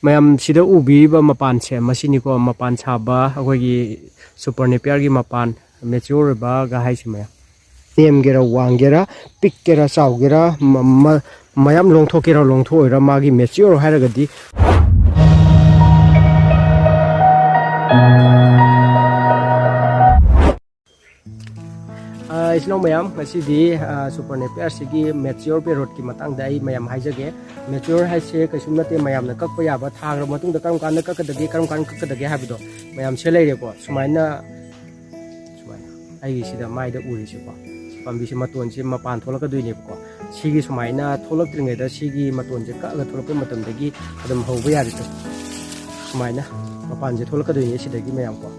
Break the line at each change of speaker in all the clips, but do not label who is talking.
mayam sida ubi ba mapan se masini ko mapan saba akogi super napier gi mapan mature ba ga hai simaya nem gera wang gera pick gera saw gera mayam longtho gera longtho ra magi mature hairagadi isno mayam masidi super napier sigi mature period ki matang dai mayam haijage mature haise kasumnate mayam na kakpa yaba thagra matung da karam kan kakadage karam kan kakadage habido mayam se leire ko sumaina ai sida mai da uri se ko pambi se maton se mapan tholaka duine ko sigi sumaina tholak tringai da sigi maton je ka ga tholak matam dagi adam hoba yari to sumaina mapan je tholaka duine sidagi mayam ko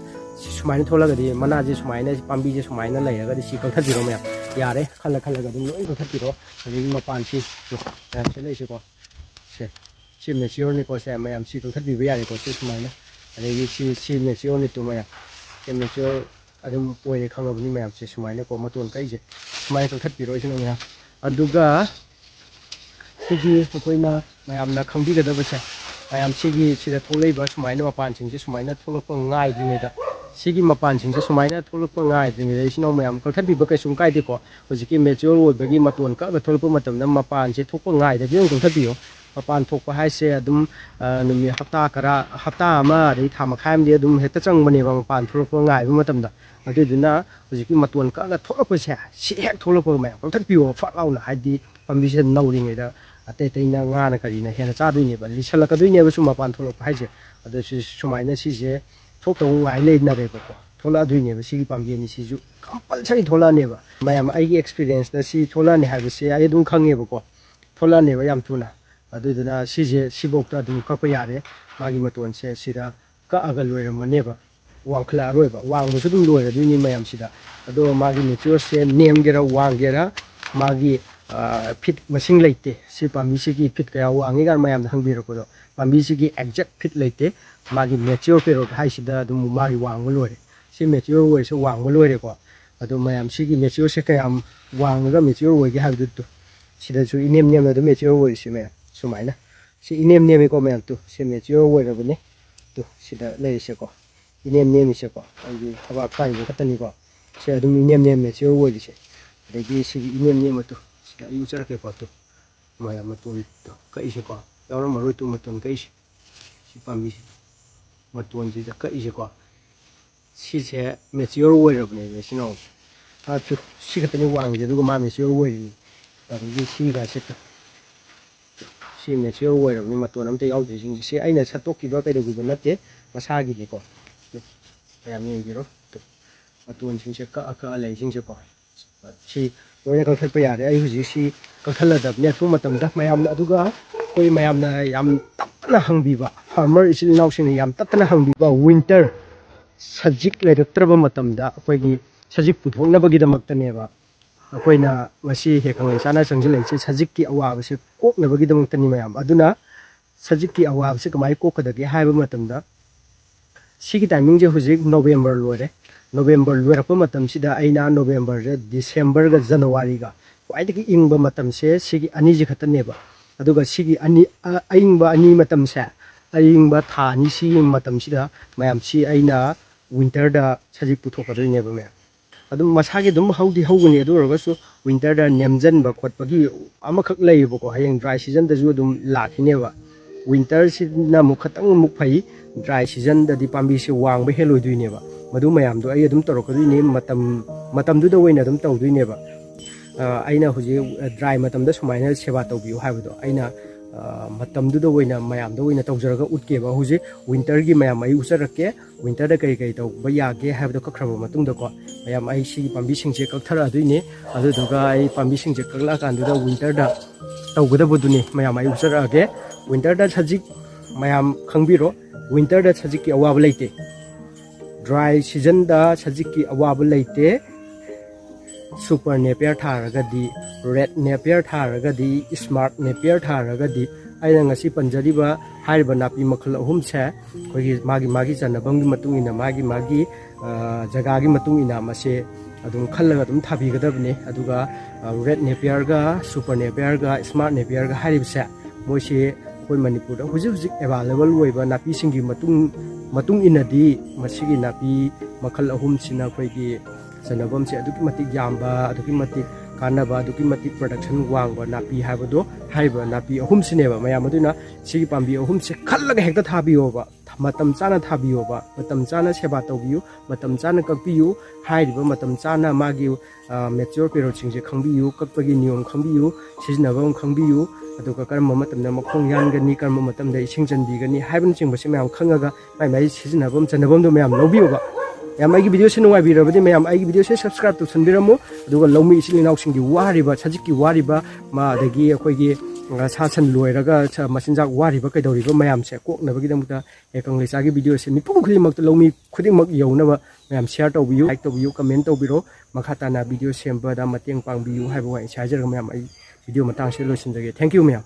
sumaina tholagadi mana je sumaina pambi je sumaina leiragadi si kakthadiro mayam yare khalla khalla ga dum loi kakthadiro agi mapan si mayam se leise ko si mature ni ko se mayam si kakthadi ba yari ko si sumaina agi si mature ni to mayam si mature adum poire khangabni mayam se sumaina ko maton kai je sumaina kakthadiro isino mayam aduga sigi koina mayam na khangbi gada ba se mayam sigi sida tholei ba sumaina mapan sing se sumaina tholakpa ngai dine da sigi mapan sing se sumaina tholakpa ngai dine isino mayam kakthadi ba kai sum kai de ko hojiki mature oi bagi maton ka ga tholakpa matam na mapan se thokpa ngai de biong kakthadiyo mapan thokpa haise adum numi hafta kara hafta ama dei thama khaim de adum hekta changbane ba mapan tholakpa ngai ba matam da aduduna hojiki maton ka ga tholakpa se si hek tholakpa mayam kakthadiyo fat launa haidi pambi se nauri ngai da ate teina nga na kari na hena cha duine ba lisalaka duine ba sum mapan tholakpa haise adu sumaina si je thokta ngai le na re ko thola duine ba sigi pambi ni si ju compulsory thola ne ba mayam ai gi experience da si thola ne ha ba se ai dum khange ba ko thola ne ba yam tuna aduduna si je sibokta dum kakpa yare magi maton se sida ka aga loiramane ba wangkhla roi ba wang bu su dum loi duine mayam sida ado magi mature se nem gera wang gera magi fit masing leite si pambi sigi fit kaya wangi gar mayam hangbiro ko do pambi sigi exact fit leite magi mature period haisida dum magi wang loi si mature woi se wang loi ko ado mayam sigi mature se kaya wang ga mature woi ge habdu to sida su inem nem da mature woi si me sumaina si inem nem ko mayam to si mature woi ra bane to sida lei se ko inem nem se ko ai thaba kai bu katani ko se adum inem nem mature woi se degi sigi inem nem to sida yu chara ke ko to mayam maton to kai se ko yawra maroi to maton kai si pambi maton ji da kai se ko si se mature woi ra bane sino a chu si katani wang je du ma mature woi dagi si ga se si mature woi ra bane maton amte yaw de sing se aina satok ki ba kai de gu nate masagi ni ko mayam ni giro to maton sing se ka lei sing se ko si loina kakthadpa yare ai huji si kakthladabne thu matam da mayam na aduga koi mayam na yam tapna hangbi ba farmer isil naw sing yam tapna hangbi ba winter sajik leraktraba matam da koi gi sajik puthokna bagi da maktane ba koina masi hekangai sana changjil leche sajik ki awa se kokna bagi da maktani mayam aduna sajik ki awa se kamai kokadage haiba matam da sigi timing je hujik November loire November loirapa matam sida aina November je December ga January ga kwaidagi ingba matam se sigi ani je khatane ba aduga sigi ani aingba ani matam se aingba tha ni si matam sida mayam si aina winter da sajik puthokadine ba me adum masagi dum haudi hauguni aduraga su winter da nemjan ba khotpagi amakhak leibo ko hayeng dry season da ju dum lakhine ba winter si na mukhatang mukphai dry season da di pambi se wang ba heloi duine ba madu mayam do ai adum torok duine matam du da woina dum taw duine ba aina huji dry matam da sumaina seba tawbiu haibudo aina matam du da woina mayam da woina tawjaraga utke ba huji winter gi mayam ai usarake winter da kai kai taw ba yage haibudo kakhraba matung da ko mayam ai si pambi sing se kakthara duine adu duga ai pambi sing se kakla kan du da winter da tawgada budune mayam ai usarage winter da sajik mayam khangbiro winter da sajik ki awab leite dry season da sajik ki awab leite super napier tharagadi red napier tharagadi smart napier tharagadi aina ngasi panjariba haiba napi makhal ahum se kogi magi chanabam gi matung ina magi jaga gi matung ina mase adum khallaga adum thabi gadabne aduga red napier ga super napier ga smart napier ga haribse moisi ꯑꯩꯈꯣꯏ ꯃꯅꯤꯄꯨꯔꯗ ꯍꯧꯖꯤꯛ available ꯑꯣꯏꯕ ꯅꯥꯄꯤꯁꯤꯡꯒꯤ ꯃꯇꯨꯡ ꯏꯟꯅꯗꯤ ꯃꯁꯤꯒꯤ ꯅꯥꯄꯤ ꯃꯈꯜ ꯑꯍꯨꯝꯁꯤꯅ ꯑꯩꯈꯣꯏꯒꯤ ꯆꯟꯅꯐꯝꯁꯦ ꯑꯗꯨꯛꯀꯤ ꯃꯇꯤꯛ ꯌꯥꯝꯕ ꯑꯗꯨꯛꯀꯤ ꯃꯇꯤꯛ ꯀꯥꯟꯅꯕ ꯑꯗꯨꯛꯀꯤ ꯃꯇꯤꯛ ꯄ꯭ꯔꯗꯛꯁꯟ ꯋꯥꯡꯕ ꯅꯥꯄꯤ ꯍꯥꯏꯕꯗꯣ ꯍꯥꯏꯔꯤꯕ ꯅꯥꯄꯤ ꯑꯍꯨꯝꯁꯤꯅꯦꯕ ꯃꯌꯥꯝ ꯑꯗꯨꯅ ꯁꯤꯒꯤ ꯄꯥꯝꯕꯤ ꯑꯍꯨꯝꯁꯦ ꯈꯜꯂꯒ ꯍꯦꯛꯇ ꯊꯥꯕꯤꯌꯣꯕ ꯃꯇꯝ ꯆꯥꯅ ꯊꯥꯕꯤꯌꯣꯕ ꯃꯇꯝ ꯆꯥꯅ ꯁꯦꯕꯥ ꯇꯧꯕꯤꯌꯨ ꯃꯇꯝ ꯆꯥꯅ ꯀꯛꯄꯤꯌꯨ ꯍꯥꯏꯔꯤꯕ ꯃꯇꯝ ꯆꯥꯅ ꯃꯥꯒꯤ ꯃꯦꯆꯤꯌꯣꯔ ꯄꯦꯔꯣꯠꯁꯤꯡꯁꯦ ꯈꯪꯕꯤꯌꯨ ꯀꯛꯄꯒꯤ ꯅꯤꯌꯣꯝ ꯈꯪꯕꯤꯌꯨ ꯁꯤꯖꯤꯟꯅꯕꯝ ꯈꯪꯕꯤꯌꯨ ꯑꯗꯨꯒ ꯀꯔꯝꯕ ꯃꯇꯝꯗ ꯃꯈꯣꯡ ꯌꯥꯟꯒꯅꯤ ꯀꯔꯝꯕ ꯃꯇꯝꯗ ꯏꯁꯤꯡ ꯆꯟꯕꯤꯒꯅꯤ ꯍꯥꯏꯕꯅꯆꯤꯡꯕꯁꯤ ꯃꯌꯥꯝ ꯈꯪꯉꯒ ꯃꯥꯏ ꯁꯤꯖꯤꯟꯅꯕꯝ ꯆꯟꯅꯕꯝꯗꯣ ꯃꯌꯥꯝ ꯂꯧꯕꯤꯌꯣꯕ ꯃꯌꯥꯝ ꯑꯩꯒꯤ ꯚꯤꯗꯤꯑꯣꯁꯤ ꯅꯨꯡꯉꯥꯏꯕꯤꯔꯕꯗꯤ ꯃꯌꯥꯝ ꯑꯩꯒꯤ ꯚꯤꯗꯤꯑꯣꯁꯤ ꯁꯕꯁꯀ꯭ꯔꯥꯏꯕ ꯇꯧꯁꯟꯕꯤꯔꯝꯃꯨ ꯑꯗꯨꯒ ꯂꯧꯃꯤ ꯏꯆꯤꯜ ꯏꯅꯥꯎꯁꯤꯡꯒꯤ ꯋꯥꯔꯤꯕ ꯁꯖꯤꯛꯀꯤ ꯋꯥꯔꯤꯕ ꯑꯗꯒꯤ ꯑꯩꯈꯣꯏꯒꯤ ꯁꯥ ꯁꯟ ꯂꯣꯏꯔꯒ ꯃꯆꯤꯟꯖꯥꯛ ꯋꯥꯔꯤꯕ ꯀꯩꯗꯧꯔꯤꯕ ꯃꯌꯥꯝꯁꯦ ꯀꯣꯛꯅꯕꯒꯤꯗꯃꯛꯇ ꯀꯪꯂꯩ ꯂꯩꯆꯥꯒꯤ ꯚꯤꯗꯤꯑꯣꯁꯦ ꯃꯤꯄꯨꯝ ꯈꯨꯗꯤꯡꯃꯛꯇ ꯂꯧꯃꯤ ꯈꯨꯗꯤꯡꯃꯛ ꯌꯧꯅꯕ ꯃꯌꯥꯝ ꯁꯤꯌꯔ ꯇꯧꯕꯤꯌꯨ ꯂꯥꯏꯛ ꯇꯧꯕꯤꯌꯨ ꯀꯃꯦꯟ ꯇꯧꯕꯤꯔꯣ ꯃꯈꯥ ꯇꯥꯅ ꯚꯤꯗꯤꯑꯣ ꯁꯦꯝꯕꯗ ꯃꯇꯦꯡ ꯄꯥꯡꯕꯤꯌꯨ ꯍꯥꯏꯕ ꯋꯥꯍꯩꯁꯦ ꯍꯥꯏꯖꯔꯒ ꯃꯌꯥꯝ ꯑꯩ ꯚꯤꯗꯤꯑꯣ ꯃꯇꯥꯡꯁꯤꯗ ꯂꯣꯏꯁꯤꯟꯖꯒꯦ ꯊꯦꯡꯛ ꯌꯨ ꯃꯌꯥꯝ